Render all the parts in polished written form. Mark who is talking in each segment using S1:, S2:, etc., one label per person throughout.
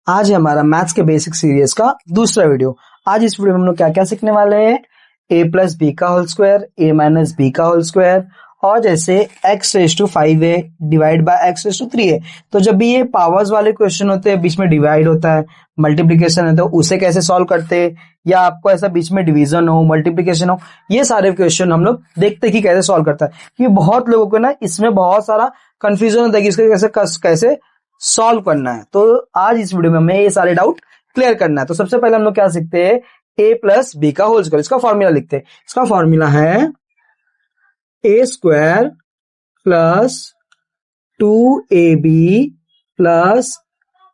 S1: आज है हमारा मैथ्स के बेसिक सीरीज का दूसरा वीडियो। आज इस वीडियो में हम लोग क्या क्या सीखने वाले हैं, a प्लस बी का whole square, a minus B का होल स्क्वायर, और जैसे x raise to 5a divide by x raise to 3a। तो जब भी ये पावर्स वाले क्वेश्चन होते हैं, बीच में डिवाइड होता है, मल्टीप्लीकेशन है, तो उसे कैसे सॉल्व करते हैं, या आपको ऐसा बीच में डिवीजन हो, मल्टीप्लीकेशन हो, ये सारे क्वेश्चन हम लोग देखते हैं कि कैसे सॉल्व करता है। क्योंकि बहुत लोगों को ना इसमें बहुत सारा कंफ्यूजन होता है कि इसको कैसे सॉल्व करना है। तो आज इस वीडियो में हमें ये सारे डाउट क्लियर करना है। तो सबसे पहले हम लोग क्या सीखते हैं, a प्लस बी का होल स्क्वायर। इसका फॉर्मूला लिखते हैं। इसका फॉर्मूला है a square plus 2ab plus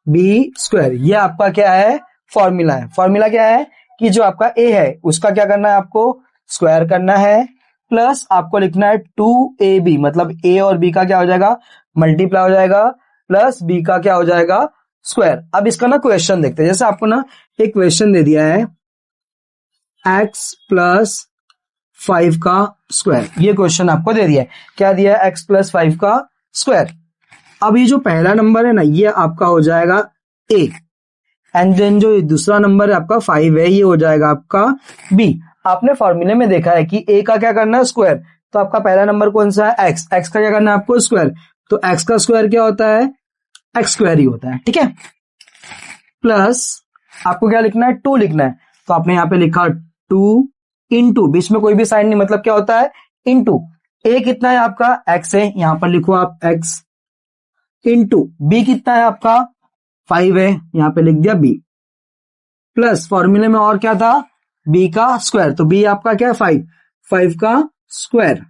S1: B square. ये आपका क्या है, फॉर्मूला है। फॉर्मूला क्या है कि जो आपका a है उसका क्या करना है, आपको स्क्वायर करना है, प्लस आपको लिखना है 2ab, मतलब a और b का क्या हो जाएगा, मल्टीप्लाई हो जाएगा, प्लस b का क्या हो जाएगा, स्क्वायर। अब इसका ना क्वेश्चन देखते हैं। जैसे आपको ना एक क्वेश्चन दे दिया है x प्लस 5 का स्क्वायर, ये क्वेश्चन आपको दे दिया है। क्या दिया है, x प्लस 5 का स्क्वायर। अब ये जो पहला नंबर है ना, ये आपका हो जाएगा a, एंड देन जो दूसरा नंबर है आपका 5 है, ये हो जाएगा आपका b। आपने फॉर्मूले में देखा है कि a का क्या करना है, स्क्वायर। तो आपका पहला नंबर कौन सा है, x। x का क्या करना है आपको, स्क्वायर। तो x का स्क्वायर क्या होता है, x स्क्वायर ही होता है, ठीक है। प्लस आपको क्या लिखना है, 2 लिखना है। तो आपने यहाँ पे लिखा 2 इंटू, बीच में कोई भी साइन नहीं, मतलब क्या होता है, इंटू। a कितना है आपका, x है, यहां पर लिखो आप x, इंटू b कितना है आपका 5 है, यहां पे लिख दिया b, प्लस फॉर्मूले में और क्या था, b का स्क्वायर। तो b आपका क्या है, 5 का स्क्वायर,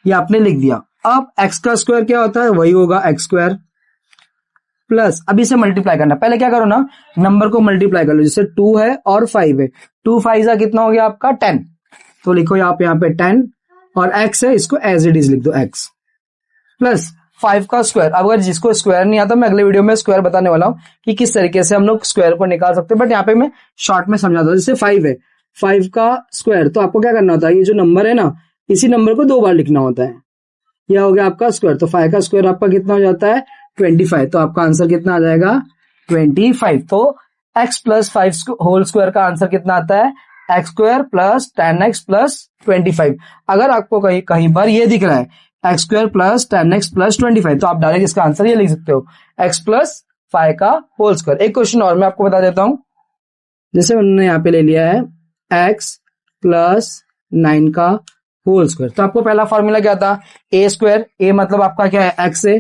S1: ये आपने लिख दिया। अब x का स्क्वायर क्या होता है, वही होगा x स्क्वायर, प्लस अब इसे मल्टीप्लाई करना। पहले क्या करो ना, नंबर को मल्टीप्लाई कर लो। जैसे 2 है और 5 है, 2 5 का कितना हो गया आपका 10। तो लिखो यहाँ पे 10, और x है, इसको एज इट इज लिख दो x, प्लस 5 का स्क्वायर। अब अगर जिसको स्क्वायर नहीं आता, मैं अगले वीडियो में स्क्वायर बताने वाला हूं कि किस तरीके से हम लोग स्क्वायर को निकाल सकते हैं, बट यहाँ पे मैं शॉर्ट में समझा दो। जैसे 5 है, 5 का स्क्वायर, तो आपको क्या करना होता है, ये जो नंबर है ना, इसी नंबर को 2 बार लिखना होता है। यह हो गया आपका स्क्वायर। तो 5 का स्क्वायर आपका कितना हो जाता है, 25। तो आपका आंसर कितना आ जाएगा, 25। तो x प्लस 5 होल स्क्वायर का आंसर कितना आता है, x square plus 10x plus 25। अगर आपको कहीं पर ये दिख रहा है x square plus 10x plus 25, तो आप डायरेक्ट इसका आंसर ये लिख सकते हो, x प्लस 5 का होल स्क्वायर। एक क्वेश्चन और मैं आपको बता देता हूं। जैसे उन्होंने यहाँ पे ले लिया है x प्लस 9 का होल स्क्वायर। तो आपको पहला फॉर्मूला क्या था, a स्क्वायर, a मतलब आपका क्या है, x है,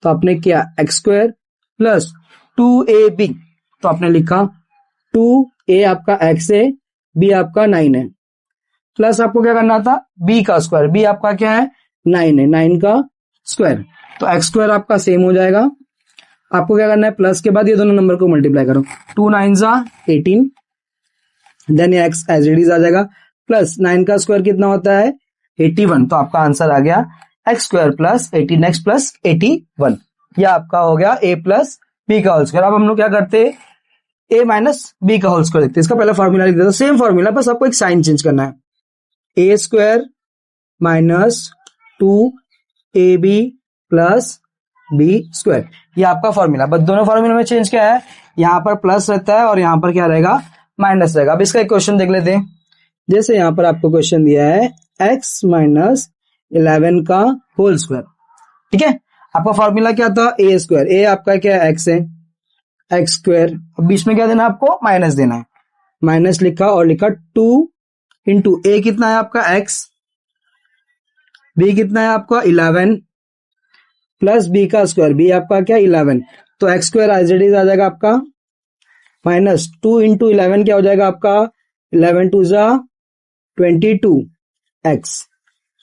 S1: तो आपने किया x स्क्वायर प्लस 2ab, तो आपने लिखा 2a आपका x है, b आपका 9 है, प्लस आपको क्या करना था, b का स्क्वायर। b आपका क्या है, 9 है, 9 का स्क्वायर। तो x स्क्वायर आपका सेम हो जाएगा। आपको क्या करना है, प्लस के बाद ये दोनों नंबर को मल्टीप्लाई करो, 2 9 18, then x as it is आ जाएगा, प्लस 9 का स्क्वायर कितना होता है, 81। तो आपका आंसर आ गया x square plus 18x plus 81। यह आपका हो गया a प्लस बी का होल स्क्वायर। अब हम लोग क्या करते हैं, a माइनस बी का होल स्क्वायर देखते हैं। इसका पहला फॉर्मूला लिख देते हैं, सेम फॉर्मूला, बस आपको एक साइन चेंज करना है, a square minus 2ab plus B square. ये आपका फॉर्मूला, बस दोनों फॉर्मूला में चेंज क्या है, यहाँ पर प्लस रहता है और यहाँ पर क्या रहेगा, माइनस रहेगा। अब इसका एक क्वेश्चन देख लेते हैं। जैसे यहाँ पर आपको क्वेश्चन दिया है x माइनस 11 का होल स्क्वायर, ठीक है। आपका फॉर्मूला क्या था, a स्क्वायर, a आपका क्या है, x है, x स्क्वायर। अब बीच में क्या देना है, आपको माइनस देना है, माइनस लिखा और लिखा 2 इंटू a कितना है आपका x, b कितना है आपका 11, प्लस b का स्क्वायर, b आपका क्या 11। तो x square as it is आ जाएगा आपका, माइनस 2 इंटू 11 क्या हो जाएगा आपका, 11 2 22x,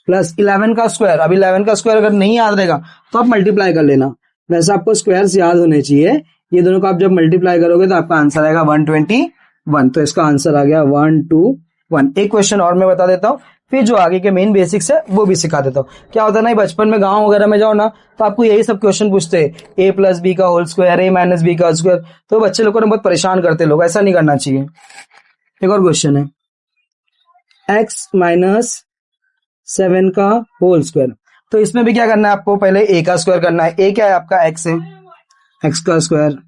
S1: प्लस 11 का स्क्वायर। अब 11 का स्क्वायर अगर नहीं याद रहेगा तो आप मल्टीप्लाई कर लेना, वैसे आपको स्क्वायर्स याद होने चाहिए। ये दोनों को आप जब मल्टीप्लाई करोगे तो आपका आंसर आएगा 121। तो इसका आंसर आ गया 121। एक क्वेश्चन और मैं बता देता हूँ, फिर जो आगे के मेन बेसिक्स है वो भी सिखा देता हूँ। क्या होता है ना, बचपन में गांव वगैरह में जाओ ना, तो आपको यही सब क्वेश्चन पूछते हैं, a प्लस बी का whole square, a minus B का स्क्वायर। तो बच्चे लोगों ने बहुत परेशान करते लोग, ऐसा नहीं करना चाहिए। एक और क्वेश्चन है, x माइनस 7 का होल स्क्वायर। तो इसमें भी क्या करना है आपको, पहले a का स्क्वायर करना है। a क्या है आपका, x है, x का स्क्वायर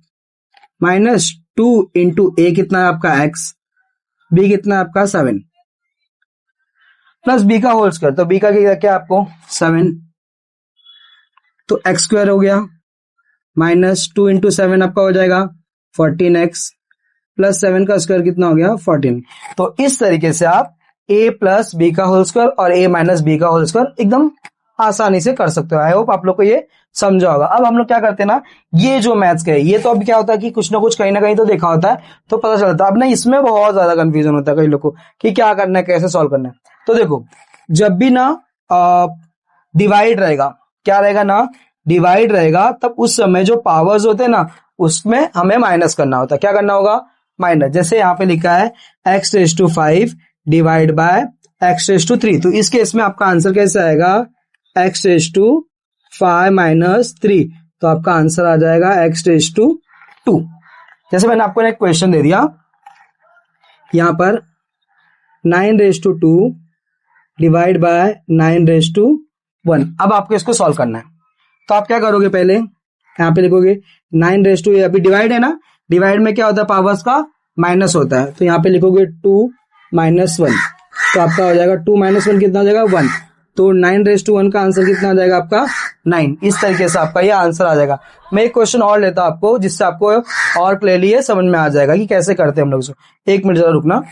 S1: माइनस 2 इंटू ए कितना है आपका x, बी कितना है आपका 7 प्लस बी का होल स्क्वायर, तो बी का क्या आपको 7, तो एक्स स्क्वायर हो गया माइनस 2 इंटू 7 आपका हो जाएगा 14x प्लस 7 का स्क्वायर कितना हो गया 14। तो इस तरीके से आप a प्लस बी का होल स्क्वायर और a माइनस बी का होल स्क्वायर एकदम आसानी से कर सकते हो। आई होप आप लोग को ये समझा होगा। अब हम लोग क्या करते हैं ना, ये जो मैथ्स का है ये तो अब क्या होता है कि कुछ ना कुछ कहीं ना कहीं तो देखा होता है तो पता चलता है। अब ना इसमें बहुत ज्यादा कंफ्यूजन होता है कई लोग को कि क्या करना है, कैसे सॉल्व करना है। तो देखो जब भी ना डिवाइड रहेगा, क्या रहेगा ना, डिवाइड रहेगा, तब उस समय जो पावर्स होते हैं ना उसमें हमें माइनस करना होता है। क्या करना होगा, माइनस। जैसे यहाँ पे लिखा है x raise to 5 divide by x raise to 3, तो इस केस में आपका आंसर कैसे आएगा, x रेज टू 5 माइनस 3, तो आपका आंसर आ जाएगा x रेज टू 2। जैसे मैंने आपको एक क्वेश्चन दे दिया यहां पर 9 raise to 2 divide by 9 raise to 1। अब आपको इसको सॉल्व करना है, तो आप क्या करोगे, पहले यहाँ पे लिखोगे 9 रेज टू, अभी डिवाइड है ना, डिवाइड में क्या होता है पावर्स का माइनस होता है, तो यहाँ पे लिखोगे 2 माइनस 1, तो आपका हो जाएगा 2 माइनस 1 कितना हो जाएगा 1, तो 9 रेज टू 1 का आंसर कितना आ जाएगा आपका 9। इस तरीके से आपका ये आंसर आ जाएगा। मैं एक क्वेश्चन और लेता हूं आपको जिससे आपको और क्लियरली ये समझ में आ जाएगा कि कैसे करते हैं हम लोग इसको। एक मिनट जरा रुकना।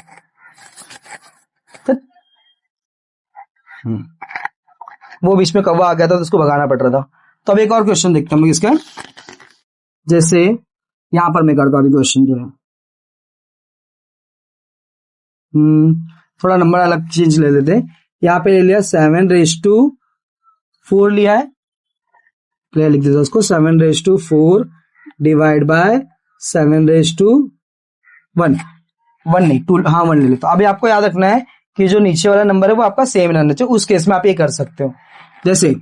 S1: वो बीच में कौवा आ गया था तो उसको भगाना पड़ रहा था। तो अब एक और क्वेश्चन देखते हैं हम लोग इसका। जैसे यहां पर मैं करता हूं अभी क्वेश्चन जो है, थोड़ा नंबर अलग चेंज ले लेते। यहाँ पे ले लिया 7 रेज टू 4 लिया है, क्लियर लिख देता उसको 7 raise to 4 divide by 7 raise to 1, 1 नहीं 2, हाँ 1 ले लेता। अभी आपको याद रखना है कि जो नीचे वाला नंबर है वो आपका सेम रहना चाहिए, उस केस में आप ये कर सकते हो। जैसे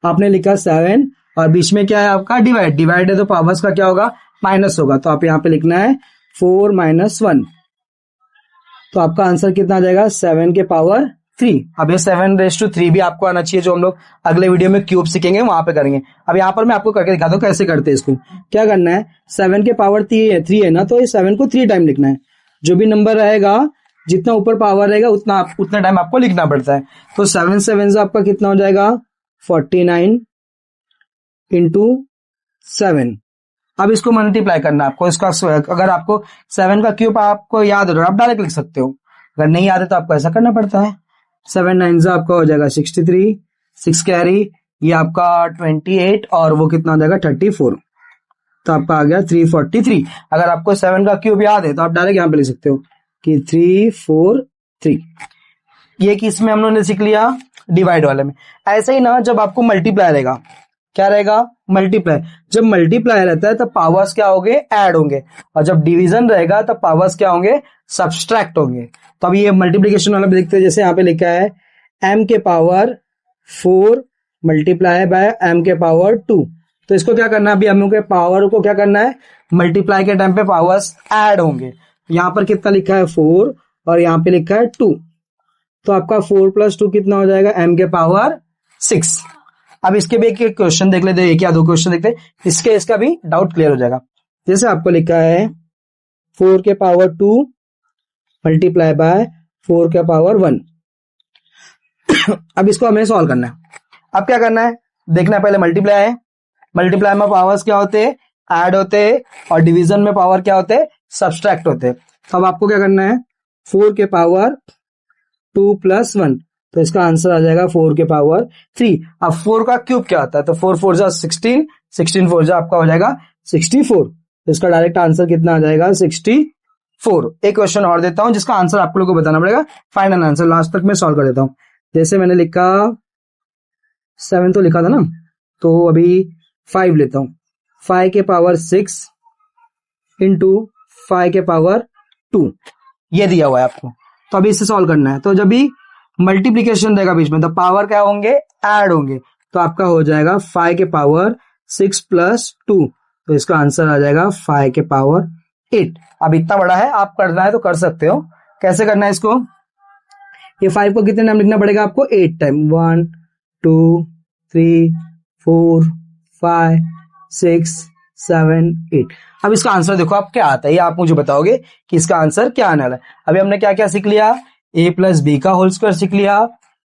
S1: आपने लिखा 7 और बीच में क्या है आपका डिवाइड, डिवाइड है तो पावर्स का क्या होगा माइनस होगा, तो आप यहाँ पे लिखना है 4 माइनस 1, तो आपका आंसर कितना आ जाएगा 7 के पावर 3। अब ये 7 रेज टू 3 भी आपको आना चाहिए, जो हम लोग अगले वीडियो में क्यूब सीखेंगे वहां पे करेंगे। अब यहाँ पर मैं आपको करके दिखाता हूँ कैसे करते हैं इसको। क्या करना है, 7 के पावर 3 है ना, तो ये 7 को 3 टाइम लिखना है। जो भी नंबर रहेगा जितना ऊपर पावर रहेगा उतना टाइम आपको लिखना पड़ता है। तो 7 7 से आपका कितना हो जाएगा 49 इंटू 7। अब इसको मल्टीप्लाई करना है आपको, इसका अगर आपको 7 का क्यूब आपको याद हो आप डायरेक्ट लिख सकते हो, अगर नहीं याद है तो आपको ऐसा करना पड़ता है। 7 9 से आपका हो जाएगा 63, 6 कैरी ये आपका 28 और वो कितना हो जाएगा 34, तो आपका आ गया 343। अगर आपको 7 का क्यूब याद है तो आप डायरेक्ट यहाँ पे लिख सकते हो कि 343। ये कि इसमें हम लोगों ने सीख लिया डिवाइड वाले में। ऐसे ही ना जब आपको मल्टीप्लाई रहेगा, क्या रहेगा मल्टीप्लाई, जब मल्टीप्लाई रहता है तब पावर्स क्या होंगे ऐड होंगे, और जब डिवीजन रहेगा तब पावर्स क्या होंगे सब्सट्रैक्ट होंगे। तो अब ये मल्टीप्लीकेशन वाला भी देखते हैं। जैसे यहाँ पे लिखा है m के पावर 4 मल्टीप्लाई बाय m के पावर 2, तो इसको क्या करना है, अभी हम के पावर को क्या करना है मल्टीप्लाई के टाइम पे पावर्स ऐड होंगे। यहाँ पर कितना लिखा है 4 और यहाँ पे लिखा है 2, तो आपका 4 प्लस 2 कितना हो जाएगा m के पावर 6। अब इसके भी एक क्वेश्चन देख लेते हैं, एक या दो क्वेश्चन देखते हैं, इसका भी डाउट क्लियर हो जाएगा। जैसे आपको लिखा है 4 के पावर 2 मल्टीप्लाई बाय 4 के पावर 1। अब इसको हमें सॉल्व करना है। अब क्या करना है देखना है, पहले मल्टीप्लाई है, मल्टीप्लाई में पावर्स क्या होते हैं ऐड होते हैं, और डिवीजन में पावर क्या होते हैं सब्सट्रैक्ट होते हैं। तो अब आपको क्या करना है 4 के पावर 2 प्लस 1, तो इसका आंसर आ जाएगा 4 के पावर 3। अब 4 का क्यूब क्या होता है, तो 4 4 जा 16, 16 4 जा आपका हो जाएगा 64, तो इसका डायरेक्ट आंसर कितना आ जाएगा 64। एक क्वेश्चन और देता हूं जिसका आंसर आप लोगों को बताना पड़ेगा, फाइनल आंसर लास्ट तक मैं सॉल्व कर देता हूं। जैसे मैंने लिखा 7 तो लिखा था ना, तो अभी 5 लेता हूं, 5 के पावर 6 इंटू 5 के पावर 2 ये दिया हुआ है आपको। तो अभी इससे सॉल्व करना है, तो जब भी मल्टीप्लीकेशन रहेगा बीच में तो पावर क्या होंगे ऐड होंगे, तो आपका हो जाएगा 5 के पावर 6 प्लस 2, तो इसका आंसर आ जाएगा 5 के पावर 8। अब इतना बड़ा है, आप करना है तो कर सकते हो। कैसे करना है इसको, ये 5 को कितने टाइम लिखना पड़ेगा आपको 8 टाइम, 1 2 3 4 5 6 7 8। अब इसका आंसर देखो आप क्या आता है, ये आप मुझे बताओगे कि इसका आंसर क्या आने वाला है। अभी हमने क्या क्या सीख लिया, a प्लस बी का होल स्क्वायर सीख लिया,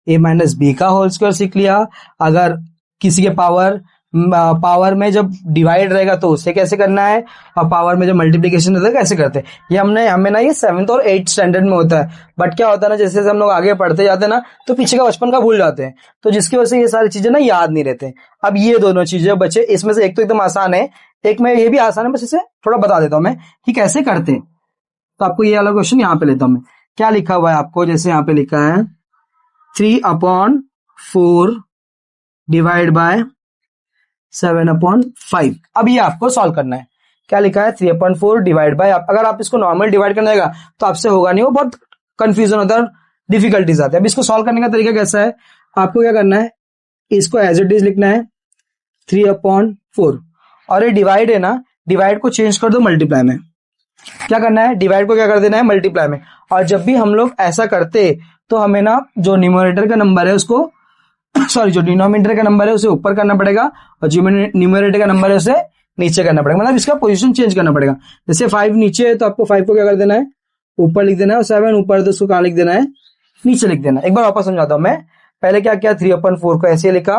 S1: a माइनस बी का होल स्क्वायर सीख लिया। अगर किसी के पावर में जब डिवाइड रहेगा तो उससे कैसे करना है, और पावर में जब मल्टीप्लीकेशन रहता है कैसे करते हैं। ये हमें ना ये 7th और 8th स्टैंडर्ड में होता है, बट क्या होता है ना, जैसे जैसे हम लोग आगे पढ़ते जाते हैं ना तो पीछे का बचपन का भूल जाते हैं, तो जिसकी वजह से ये सारी चीजें ना याद नहीं रहते। अब ये दोनों चीजें बचे, इसमें से एक तो एकदम आसान है, एक में ये भी आसान है, बस इसे थोड़ा बता देता हूं मैं कि कैसे करते हैं। तो आपको ये वाला क्वेश्चन यहाँ पे लेता हूं मैं, क्या लिखा हुआ है आपको, जैसे यहाँ पे लिखा है 3/4 डिवाइड बाय 7/5। अब ये आपको सॉल्व करना है। क्या लिखा है, 3/4 डिवाइड बाय, अगर आप इसको नॉर्मल डिवाइड करने जाएगा तो आपसे होगा नहीं, वो बहुत कंफ्यूजन होता है, डिफिकल्टीज आते हैं। अब इसको सॉल्व करने का तरीका कैसा है, आपको क्या करना है, इसको एज इट इज लिखना है 3/4, और ये डिवाइड है ना, डिवाइड को चेंज कर दो मल्टीप्लाई में। क्या करना है, डिवाइड को क्या कर देना है मल्टीप्लाई में। और जब भी हम लोग ऐसा करते तो हमें ना जो न्यूमरेटर का नंबर है उसको सॉरी जो डिनोमिनेटर का नंबर है उसे ऊपर करना पड़ेगा, और जो न्यूमरेटर का नंबर है उसे नीचे करना पड़ेगा, मतलब इसका पोजीशन चेंज करना पड़ेगा। जैसे 5 नीचे है तो आपको 5 को क्या कर देना है, ऊपर लिख देना है, और 7 ऊपर है तो उसको कहां लिख देना है, नीचे लिख देना है। एक बार वापस समझाता हूं मैं, पहले क्या किया, 3/4 को ऐसे लिखा,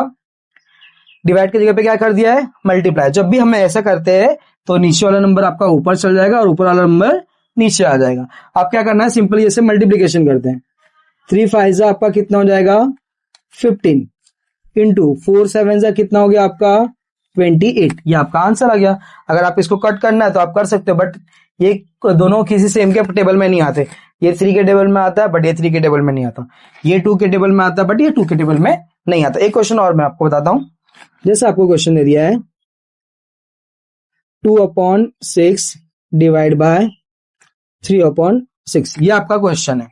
S1: डिवाइड की जगह पे क्या कर दिया है, मल्टीप्लाई। जब भी हम ऐसा करते हैं तो नीचे वाला नंबर आपका ऊपर चल जाएगा और ऊपर वाला नंबर नीचे आ जाएगा। आप क्या करना है, सिंपली जैसे मल्टीप्लीकेशन करते हैं, 3 5 आपका कितना हो जाएगा 15 इंटू 4 7 कितना हो गया आपका 28। ये आपका आंसर आ गया। अगर आप इसको कट करना है तो आप कर सकते हो, बट ये दोनों किसी सेम के टेबल में नहीं आते। ये 3 के टेबल में आता है बट ये 3 के टेबल में नहीं आता, ये 2 के टेबल में आता है बट ये 2 के टेबल में नहीं आता। एक क्वेश्चन और मैं आपको बताता हूं, जैसे आपको क्वेश्चन दे दिया है 2/6 डिवाइड बाय 3/6, ये आपका क्वेश्चन है।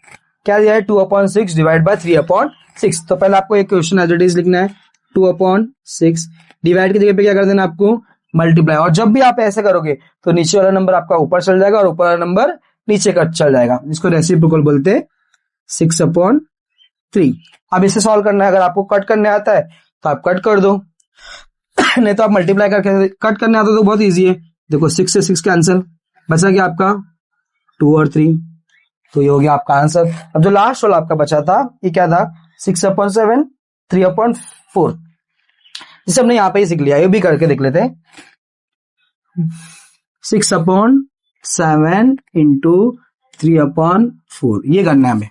S1: क्या दिया है, 2/6 डिवाइड बाय 3/6। तो पहले आपको एक क्वेश्चन एज इट इज लिखना है, 2/6 डिवाइड की जगह पे क्या कर देना आपको मल्टीप्लाई। और जब भी आप ऐसे करोगे तो नीचे वाला नंबर आपका ऊपर चल जाएगा और ऊपर वाला नंबर नीचे का चल जाएगा, इसको रेसिप्रोकल बोलते हैं, 6/3। अब इसे सॉल्व करना है, अगर आपको कट करने आता है तो आप कट कर दो, नहीं तो आप मल्टीप्लाई करके कट करने आता तो बहुत इजी है। देखो 6 से 6 कैंसिल, बचा क्या आपका 2 और 3, तो ये हो गया आपका आंसर। अब जो लास्ट वाला आपका बचा था ये क्या था, 6/7 3/4, जिसे हमने यहाँ पे ही सीख लिया, ये भी करके देख लेते हैं। 6/7 इंटू 3/4, ये करना है हमें।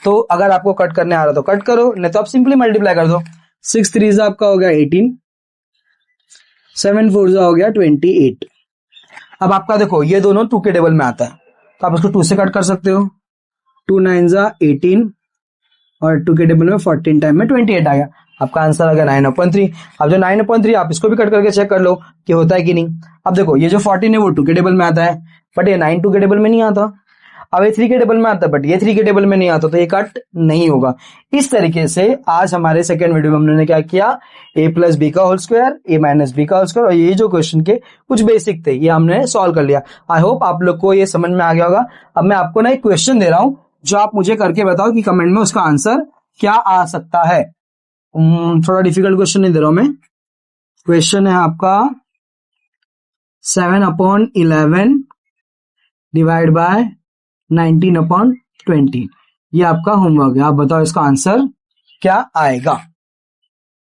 S1: तो अगर आपको कट करने आ रहा तो कट करो, नहीं तो आप सिंपली मल्टीप्लाई कर दो। 6 3 आपका हो गया 18, 7 4 हो गया 28। अब आपका देखो ये दोनों 2 के टेबल में आता है तो आप इसको 2 से कट कर सकते हो, 2 9 18 और 2 के टेबल में 14 टाइम में 28 आ गया, आपका आंसर आ गया 9/3। अब जो 9/3 आप इसको भी कट करके चेक कर लो कि होता है कि नहीं। अब देखो ये जो 14 है वो 2 के टेबल में आता है बट ये 9 2 के टेबल में नहीं आता। अब ये 3 के टेबल में आता है बट ये 3 के टेबल में नहीं आता, तो ये कट नहीं होगा। इस तरीके से आज हमारे सेकंड वीडियो में हमने क्या किया, a प्लस बी का whole square, a minus B का होल स्क्वायर, और ये जो क्वेश्चन के कुछ बेसिक थे ये हमने सॉल्व कर लिया। आई होप आप लोग को ये समझ में आ गया होगा। अब मैं आपको ना एक क्वेश्चन दे रहा हूं जो आप मुझे करके बताओ कि कमेंट में उसका आंसर क्या आ सकता है। थोड़ा डिफिकल्ट क्वेश्चन नहीं दे रहा हूं मैं, क्वेश्चन है आपका 7/11 डिवाइड बाय 19/20, ये आपका होमवर्क है। आप बताओ इसका आंसर क्या आएगा।